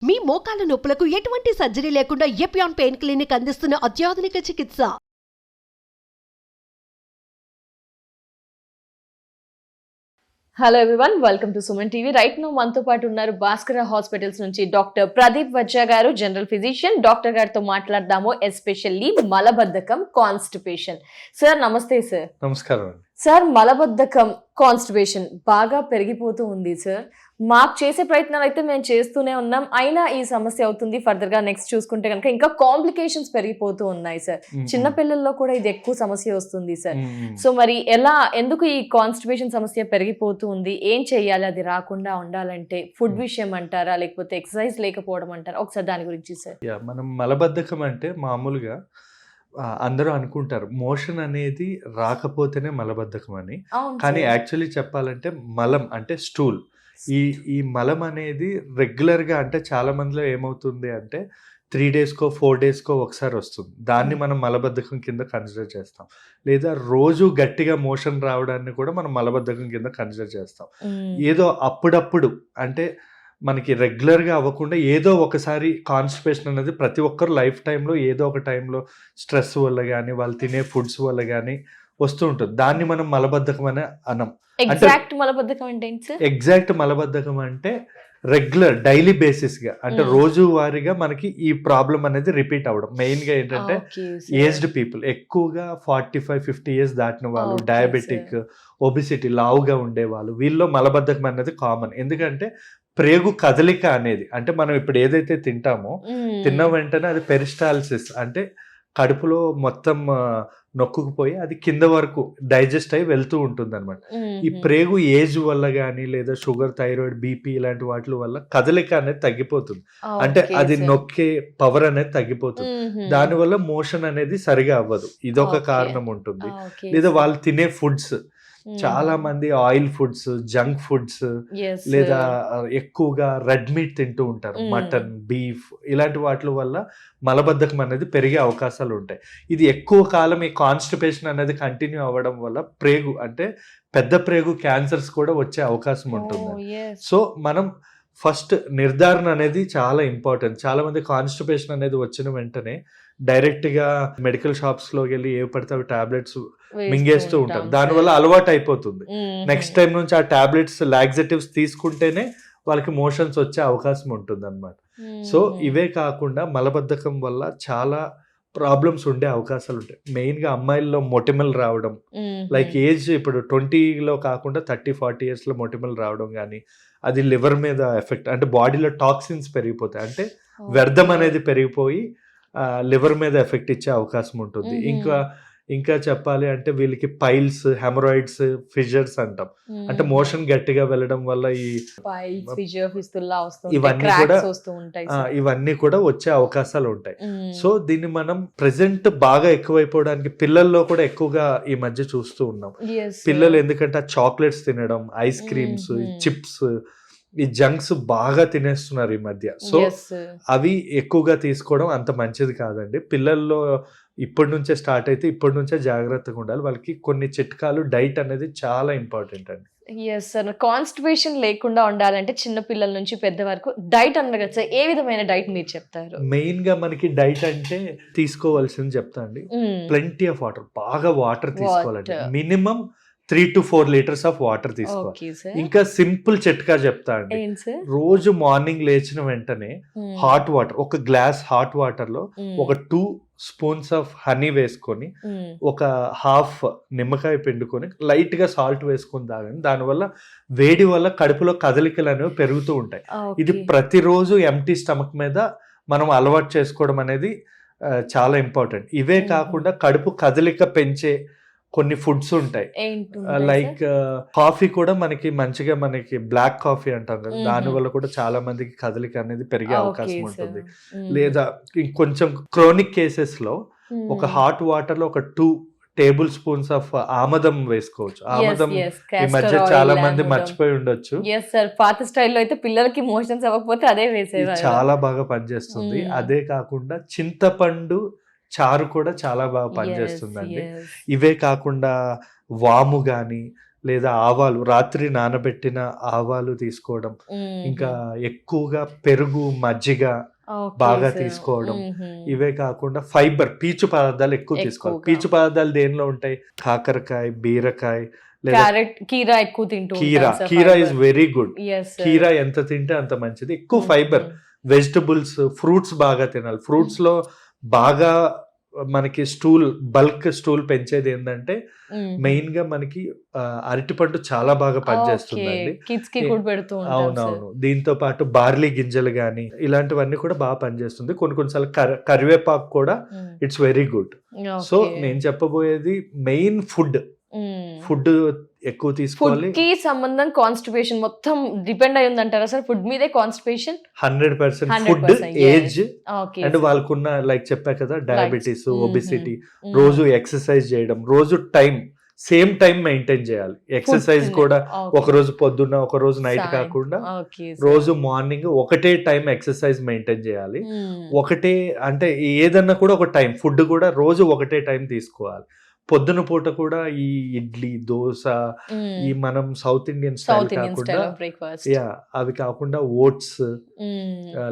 మీ మోకాల నొప్పులకు ఎటువంటి సర్జరీ లేకుండా ఎపియాన్ పెయిన్ క్లినిక్ అందిస్తున్న అత్యాధునిక చికిత్స. Hello everyone, welcome to Suman TV. Right now మనతో పాటు ఉన్నారు భాస్కర హాస్పిటల్స్ నుంచి డాక్టర్ ప్రదీప్ వజ్జా గారు, జనరల్ ఫిజిషియన్. డాక్టర్ గారితో మాట్లాడదాము ఎస్పెషల్లీ మలబద్ధకం, కాన్స్టిపేషన్. సార్ నమస్తే. సార్ నమస్కారం. సార్, మలబద్ధకం, కాన్స్టిపేషన్ బాగా పెరిగిపోతూ ఉంది సార్. మాకు చేసే ప్రయత్నాలు అయితే మేము చేస్తూనే ఉన్నాం, అయినా ఈ సమస్య అవుతుంది. ఫర్దర్ గా నెక్స్ట్ చూసుకుంటే కనుక ఇంకా కాంప్లికేషన్స్ పెరిగిపోతూ ఉన్నాయి సార్. చిన్న పిల్లల్లో కూడా ఇది ఎక్కువ సమస్య వస్తుంది సార్. సో మరి ఎందుకు ఈ కాన్స్టిపేషన్ సమస్య పెరిగిపోతూ ఉంది, ఏం చెయ్యాలి అది రాకుండా ఉండాలంటే? ఫుడ్ విషయం అంటారా, లేకపోతే ఎక్సర్సైజ్ లేకపోవడం అంటారా? ఒకసారి దాని గురించి సార్. మనం మలబద్ధకం అంటే మామూలుగా అందరూ అనుకుంటారు మోషన్ అనేది రాకపోతేనే మలబద్ధకం అని. కానీ యాక్చువల్లీ చెప్పాలంటే మలం అంటే స్టూల్, ఈ మలం అనేది రెగ్యులర్గా, అంటే చాలా మందిలో ఏమవుతుంది అంటే 3 daysకో 4 daysకో ఒకసారి వస్తుంది. దాన్ని మనం మలబద్ధకం కింద కన్సిడర్ చేస్తాం. లేదా రోజు గట్టిగా మోషన్ రావడాన్ని కూడా మనం మలబద్ధకం కింద కన్సిడర్ చేస్తాం. ఏదో అప్పుడప్పుడు, అంటే మనకి రెగ్యులర్గా అవ్వకుండా ఏదో ఒకసారి కాన్స్టిపేషన్ అనేది ప్రతి ఒక్కరు లైఫ్ టైంలో ఏదో ఒక టైంలో స్ట్రెస్ వల్ల కానీ, వాళ్ళు తినే ఫుడ్స్ వల్ల కానీ వస్తూ ఉంటుంది. దాన్ని మనం మలబద్ధకం అని అనం. ఎగ్జాక్ట్ మలబద్ధకం అంటే ఏంటి సార్? ఎగ్జాక్ట్ మలబద్ధకం అంటే రెగ్యులర్ డైలీ బేసిస్ గా, అంటే రోజు వారీగా మనకి ఈ ప్రాబ్లం అనేది రిపీట్ అవ్వడం. మెయిన్ గా ఏంటంటే ఏజ్డ్ పీపుల్, ఎక్కువగా 45-50 years దాటిన వాళ్ళు, డయాబెటిక్, ఒబిసిటీ, లావుగా ఉండే వాళ్ళు, వీళ్ళలో మలబద్ధకం అనేది కామన్. ఎందుకంటే ప్రేగు కదలిక అనేది, అంటే మనం ఇప్పుడు ఏదైతే తింటామో తిన్న వెంటనే అది పెరిస్టాల్సిస్, అంటే కడుపులో మొత్తం నొక్కుకుపోయి అది కింద వరకు డైజెస్ట్ అయి వెళ్తూ ఉంటుంది అనమాట. ఈ ప్రేగు ఏజ్ వల్ల కానీ, లేదా షుగర్, థైరాయిడ్, బీపీ ఇలాంటి వాటి వల్ల కదలిక అనేది తగ్గిపోతుంది. అంటే అది నొక్కే పవర్ అనేది తగ్గిపోతుంది. దానివల్ల మోషన్ అనేది సరిగా అవ్వదు. ఇదొక కారణం ఉంటుంది. లేదా వాళ్ళు తినే ఫుడ్స్, చాలా మంది ఆయిల్ ఫుడ్స్, జంక్ ఫుడ్స్, లేదా ఎక్కువగా రెడ్ మీట్ తింటూ ఉంటారు, మటన్, బీఫ్, ఇలాంటి వాటి వల్ల మలబద్ధకం అనేది పెరిగే అవకాశాలు ఉంటాయి. ఇది ఎక్కువ కాలం ఈ కాన్స్టిపేషన్ అనేది కంటిన్యూ అవ్వడం వల్ల ప్రేగు, అంటే పెద్ద ప్రేగు క్యాన్సర్స్ కూడా వచ్చే అవకాశం ఉంటుంది. సో మనం ఫస్ట్ నిర్ధారణ అనేది చాలా ఇంపార్టెంట్. చాలా మంది కాన్స్టిపేషన్ అనేది వచ్చిన వెంటనే డైరెక్ట్ గా మెడికల్ షాప్స్ లోకి వెళ్ళి ఏ పడితే అవి టాబ్లెట్స్ మింగేస్తూ ఉంటారు. దానివల్ల అలవాటు అయిపోతుంది. నెక్స్ట్ టైం నుంచి ఆ టాబ్లెట్స్, లాక్సేటివ్స్ తీసుకుంటేనే వాళ్ళకి మోషన్స్ వచ్చే అవకాశం ఉంటుంది అనమాట. సో ఇవే కాకుండా మలబద్ధకం వల్ల చాలా ప్రాబ్లమ్స్ ఉండే అవకాశాలు ఉంటాయి. మెయిన్ గా అమ్మాయిల్లో మొటిమలు రావడం, లైక్ ఏజ్ ఇప్పుడు 20లో కాకుండా 30-40 years లో మొటిమలు రావడం కానీ, అది లివర్ మీద ఎఫెక్ట్, అంటే బాడీలో టాక్సిన్స్ పెరిగిపోతాయి, అంటే వ్యర్థం అనేది పెరిగిపోయి లివర్ మీద ఎఫెక్ట్ ఇచ్చే అవకాశం ఉంటుంది. ఇంకా చెప్పాలి అంటే వీళ్ళకి పైల్స్, హెమరాయిడ్స్, ఫిజర్స్ అంటాం, అంటే మోషన్ గట్టిగా వెళ్ళడం వల్ల ఇవన్నీ కూడా వచ్చే అవకాశాలు ఉంటాయి. సో దీన్ని మనం ప్రెసెంట్ బాగా ఎక్కువైపోవడానికి పిల్లల్లో కూడా ఎక్కువగా ఈ మధ్య చూస్తూ ఉన్నాం. పిల్లలు ఎందుకంటే చాక్లెట్స్ తినడం, ఐస్ క్రీమ్స్, చిప్స్, ఈ జంక్స్ బాగా తినేస్తున్నారు ఈ మధ్య. సో అవి ఎక్కువగా తీసుకోవడం అంత మంచిది కాదండి. పిల్లల్లో ఇప్పటి నుంచే స్టార్ట్ అయితే ఇప్పటి నుంచే జాగ్రత్తగా ఉండాలి. వాళ్ళకి కొన్ని చిట్కాలు, డైట్ అనేది చాలా ఇంపార్టెంట్ అండి. ఎస్ సార్, కాన్స్టిపేషన్ లేకుండా ఉండాలంటే చిన్న పిల్లల నుంచి పెద్ద వరకు డైట్ అన్నారు కదా సార్, ఏ విధమైన డైట్ మీరు చెప్తారు? మెయిన్ గా మనకి డైట్ అంటే తీసుకోవాల్సింది చెప్తా అండి. ప్లెంటీ ఆఫ్ వాటర్, బాగా వాటర్ తీసుకోవాలండి. Minimum 3 to 4 liters of water తీసుకోవాలి. ఇంకా సింపుల్ చిట్కా చెప్తా అండి. రోజు మార్నింగ్ లేచిన వెంటనే హాట్ వాటర్, ఒక గ్లాస్ హాట్ వాటర్ లో ఒక 2 spoons ఆఫ్ హనీ వేసుకొని, ఒక హాఫ్ నిమ్మకాయ పిండుకొని, లైట్ గా సాల్ట్ వేసుకొని తాగండి. దానివల్ల వేడి వల్ల కడుపులో కదలికలు అనేవి పెరుగుతూ ఉంటాయి. ఇది ప్రతిరోజు ఎంటీ స్టమక్ మీద మనం అలవాటు చేసుకోవడం అనేది చాలా ఇంపార్టెంట్. ఇవే కాకుండా కడుపు కదలిక పెంచే కొన్ని ఫుడ్స్ ఉంటాయి. లైక్ కాఫీ కూడా మనకి మంచిగా, మనకి బ్లాక్ కాఫీ అంటాం కదా, దాని వల్ల కూడా చాలా మందికి కదలిక అనేది పెరిగే అవకాశం ఉంటుంది. లేదా ఇంకొంచెం క్రోనిక్ కేసెస్ లో ఒక హాట్ వాటర్ లో ఒక 2 tablespoons ఆఫ్ ఆమదం వేసుకోవచ్చు. ఆమదం ఈ మధ్య చాలా మంది మర్చిపోయి ఉండొచ్చు. పాత స్టైల్లో అయితే పిల్లలకి మోషన్స్ అవ్వకపోతే అదే వేసేవారు. చాలా బాగా పనిచేస్తుంది. అదే కాకుండా చింతపండు చారు కూడా చాలా బాగా పనిచేస్తుందండి. ఇవే కాకుండా వాము కానీ, లేదా ఆవాలు, రాత్రి నానబెట్టిన ఆవాలు తీసుకోవడం, ఇంకా ఎక్కువగా పెరుగు, మజ్జిగ బాగా తీసుకోవడం. ఇవే కాకుండా ఫైబర్, పీచు పదార్థాలు ఎక్కువ తీసుకోవాలి. పీచు పదార్థాలు దేనిలో ఉంటాయి? కాకరకాయ, బీరకాయ, క్యారెట్, కీరా ఎక్కువ తింటూ కీరా ఇస్ వెరీ గుడ్. కీరా ఎంత తింటే అంత మంచిది. ఎక్కువ ఫైబర్, వెజిటబుల్స్, ఫ్రూట్స్ బాగా తినాలి. ఫ్రూట్స్ లో బాగా మనకి బల్క్ స్టూల్ పెంచేది ఏంటంటే మెయిన్ గా మనకి అరటిపండు చాలా బాగా పనిచేస్తుందండి. అవునవును. దీంతో పాటు బార్లీ గింజలు గానీ ఇలాంటివన్నీ కూడా బాగా పనిచేస్తుంది. కొన్నిసార్లు కరివేపాకు కూడా ఇట్స్ వెరీ గుడ్. సో నేను చెప్పబోయేది మెయిన్ ఫుడ్ ఎక్కువ తీసుకోవాలి. ఫుడ్ కి సంబంధం కాన్స్టిపేషన్ మొత్తం డిపెండ్ అయి ఉందంటారా సార్? ఫుడ్ మీదే కాన్స్టిపేషన్ 100%. ఫుడ్, ఏజ్ అండ్ వాళ్ళకున్న లైక్ చెప్పా కదా, డయాబెటీస్, ఒబిసిటీ, రోజు ఎక్సర్సైజ్ చేయడం, రోజు సేమ్ టైం మెయింటైన్ చేయాలి. ఎక్సర్సైజ్ కూడా ఒక రోజు పొద్దున్న, ఒక రోజు నైట్ కాకుండా రోజు మార్నింగ్ ఒకటే టైం ఎక్సర్సైజ్ మెయింటైన్ చేయాలి. ఒకటే అంటే ఏదన్నా కూడా ఒక టైం, ఫుడ్ కూడా రోజు ఒకటే టైం తీసుకోవాలి. పొద్దున పూట కూడా ఈ ఇడ్లీ, దోశ, ఈ మనం సౌత్ ఇండియన్ స్టైల్ కాకుండా అవి కాకుండా ఓట్స్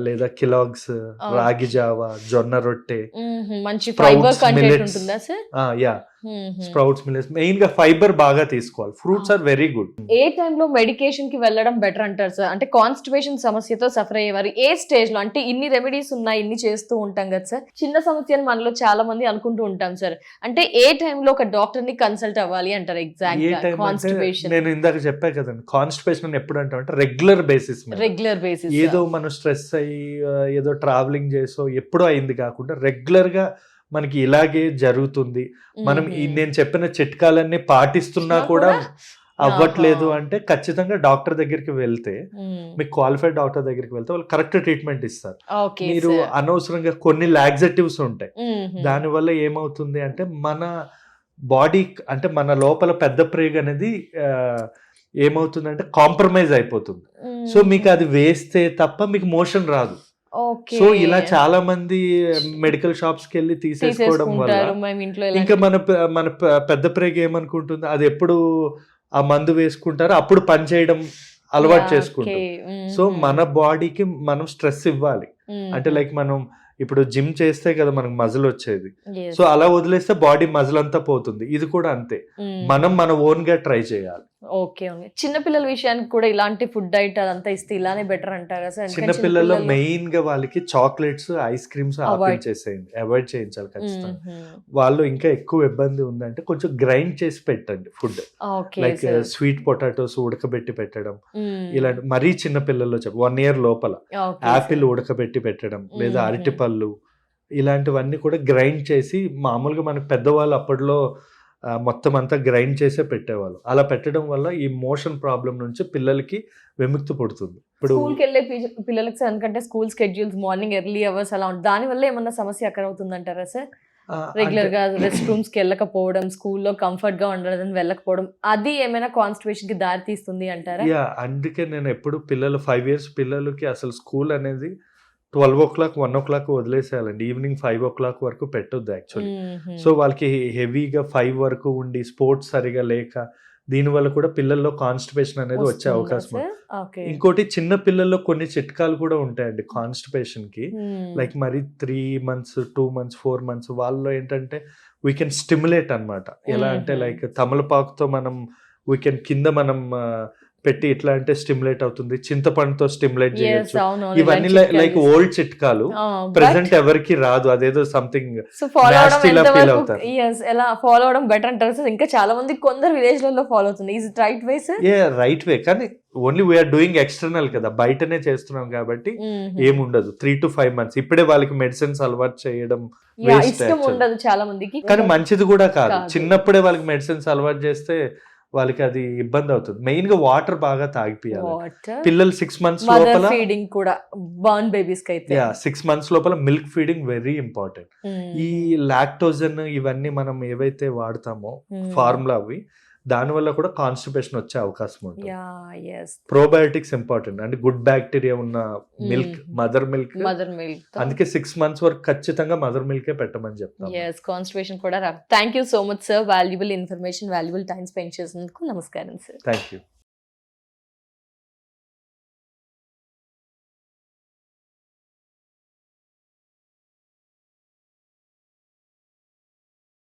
లేదా కిలాగ్స్, రాగి జావా, జొన్న రొట్టె, మంచి ఫైబర్ కంటెంట్ ఉంటుందా సార్? స్ప్రౌట్స్, మిల్లెట్స్, మెయిన్ గా ఫైబర్ బాగా తీసుకోవాలి. Fruits are very good. ఏ టైంలో మెడికేషన్ కి వెళ్ళడం బెటర్ అంటారు సార్? అంటే కాన్స్టిపేషన్ సమస్యతో సఫర్ అయ్యేవారు ఏ స్టేజ్ లో, అంటే ఇన్ని రెమెడీస్ ఉన్నాయి, ఇన్ని చేస్తూ ఉంటాం కదా సార్, చిన్న సమస్య అని మనలో చాలా మంది అనుకుంటూ ఉంటాం సార్. అంటే ఏ టైంలో ఒక డాక్టర్ ని కన్సల్ట్ అవ్వాలి అంటారు ఎగ్జాక్ట్ గా కాన్స్టిపేషన్? నేను ఇందాక చెప్పా కదండి, కాన్స్టిపేషన్ ఎప్పుడు అంటే రెగ్యులర్ బేసిస్, ఏదో మనం స్ట్రెస్ అయ్యి ఏదో ట్రావెలింగ్ చేసో ఎప్పుడో అయింది కాకుండా రెగ్యులర్ గా మనకి ఇలాగే జరుగుతుంది, మనం నేను చెప్పిన చిట్కాలన్నీ పాటిస్తున్నా కూడా అవ్వట్లేదు అంటే ఖచ్చితంగా డాక్టర్ దగ్గరికి వెళ్తే, మీకు క్వాలిఫైడ్ డాక్టర్ దగ్గరికి వెళ్తే వాళ్ళు కరెక్ట్ ట్రీట్మెంట్ ఇస్తారు. మీరు అనవసరంగా కొన్ని లాక్సేటివ్స్ ఉంటాయి, దానివల్ల ఏమవుతుంది అంటే మన బాడీ, అంటే మన లోపల పెద్ద ప్రేగు అనేది ఏమవుతుందంటే కాంప్రమైజ్ అయిపోతుంది. సో మీకు అది వేస్తే తప్ప మీకు మోషన్ రాదు. సో ఇలా చాలా మంది మెడికల్ షాప్స్ కి వెళ్ళి తీసేసుకోవడం వల్ల ఇంకా మన పెద్ద ప్రేగు ఏమనుకుంటుంది, అది ఎప్పుడు ఆ మందు వేసుకుంటారో అప్పుడు పని చేయడం అలవాటు చేసుకుంటాం. సో మన బాడీకి మనం స్ట్రెస్ ఇవ్వాలి. అంటే లైక్ మనం ఇప్పుడు జిమ్ చేస్తే కదా మనకు మజిల్ వచ్చేది, సో అలా వదిలేస్తే బాడీ మజిల్ అంతా పోతుంది. ఇది కూడా అంతే, మనం మన ఓన్ గా ట్రై చేయాలి. ఓకే, చిన్నపిల్లల విషయానికి కూడా ఇలాంటి ఫుడ్ డైట్ అదంతా ఇస్తే ఇలానే బెటర్ అంటారా సార్? చిన్నపిల్లల్లో మెయిన్ గా వాళ్ళకి చాక్లెట్స్, ఐస్ క్రీమ్స్ అవాయిడ్ చేయించాలి ఖచ్చితంగా. వాళ్ళు ఇంకా ఎక్కువ ఇబ్బంది ఉందంటే కొంచెం గ్రైండ్ చేసి పెట్టండి ఫుడ్, లైక్ స్వీట్ పొటాటోస్ ఉడకబెట్టి పెట్టడం, ఇలాంటి మరీ చిన్న పిల్లల్లో 1 year లోపల యాపిల్ ఉడకబెట్టి పెట్టడం, లేదా అరటిపళ్ళు, ఇలాంటివన్నీ కూడా గ్రైండ్ చేసి, మామూలుగా మనకు పెద్దవాళ్ళు అప్పట్లో మొత్తం అంతా గ్రైండ్ చేసే పెట్టేవాళ్ళు. అలా పెట్టడం వల్ల ఈ మోషన్ ప్రాబ్లం నుంచి పిల్లలకి విముక్తి పడుతుంది. ఇప్పుడు స్కూల్కి వెళ్ళే పిల్లలకి, ఎందుకంటే school schedules morning early hours అలా ఉంటుంది, దాని వల్ల ఏమన్నా సమస్య అక్కడ అవుతుందంటారా సార్? రెగ్యులర్ గా రెస్ట్ రూమ్స్ కి వెళ్ళకపోవడం, స్కూల్లో కంఫర్ట్ గా ఉండడం వెళ్ళకపోవడం, అది ఏమైనా కాన్స్టిపేషన్ కి దారి తీస్తుంది అంటారా? అందుకే నేను ఎప్పుడు 5 years పిల్లలకి అసలు స్కూల్ అనేది 12 o'clock 1 o'clock వదిలేసేయాలండి. ఈవినింగ్ 5 o'clock వరకు పెట్టొద్దు యాక్చువల్లీ. సో వాళ్ళకి హెవీగా 5 వరకు ఉండి స్పోర్ట్స్ సరిగా లేక దీనివల్ల కూడా పిల్లల్లో కాన్స్టిపేషన్ అనేది వచ్చే అవకాశం ఉంది. ఇంకోటి చిన్న పిల్లల్లో కొన్ని చిట్కాలు కూడా ఉంటాయండి కాన్స్టిపేషన్ కి, లైక్ మరి 3 months 2 months 4 months వాళ్ళలో ఏంటంటే వీ కెన్ స్టిమ్యులేట్ అన్నమాట. ఎలా అంటే లైక్ తమలపాకుతో మనం కింద మనం పెట్టి ఇట్లా అంటే స్టిమ్యులేట్ అవుతుంది, చింతపండుతో స్టిమ్యులేట్ చేయొచ్చు. ఇవన్నీ లైక్ ఓల్డ్ చిట్కాలు, ప్రెసెంట్ ఎవరికి రాదు, అదేదో సంథింగ్ ఫీల్ అవుతారు. ఎలా ఫాలో అవడం బెటర్ అంటారు? ఇంకా చాలా మంది కొందరు విలేజ్ లలో ఫాలో అవుతుంది. Is it right way sir? Right way, కానీ ఓన్లీ వీఆర్ డూయింగ్ ఎక్స్టర్నల్ కదా, బయటనే చేస్తున్నాం కాబట్టి ఏముండదు. 3 to 5 months ఇప్పుడే వాళ్ళకి మెడిసిన్స్ అలవాటు చేయడం ఇష్టం ఉండదు చాలా మందికి, కానీ మంచిది కూడా కాదు. చిన్నప్పుడే వాళ్ళకి మెడిసిన్స్ అలవాటు చేస్తే వాళ్ళకి అది ఇబ్బంది అవుతుంది. మెయిన్ గా వాటర్ బాగా తాగిపియాలి పిల్లలు. 6 months లోపల ఫీడింగ్ కూడా బర్న్ బేబీస్ కి అయితే 6 months లోపల మిల్క్ ఫీడింగ్ వెరీ ఇంపార్టెంట్. ఈ లాక్టోజన్ ఇవన్నీ మనం ఏవైతే వాడతామో ఫార్ములా, అవి దానివల్ల కూడా కాన్స్టిపేషన్ వచ్చే అవకాశం ఉంటుంది. యా ఎస్ ప్రోబయోటిక్స్ ఇంపార్టెంట్, అంటే గుడ్ బ్యాక్టీరియా ఉన్న milk, mother milk. Mother milk అందుకే 6 months వరకు ఖచ్చితంగా మదర్ మిల్కే పెట్టమని చెప్తాం. ఎస్ కాన్స్టిపేషన్ కూడా thank you so much sir, valuable information, valuable time spend చేసినందుకు నమస్కారం సార్. Thank you.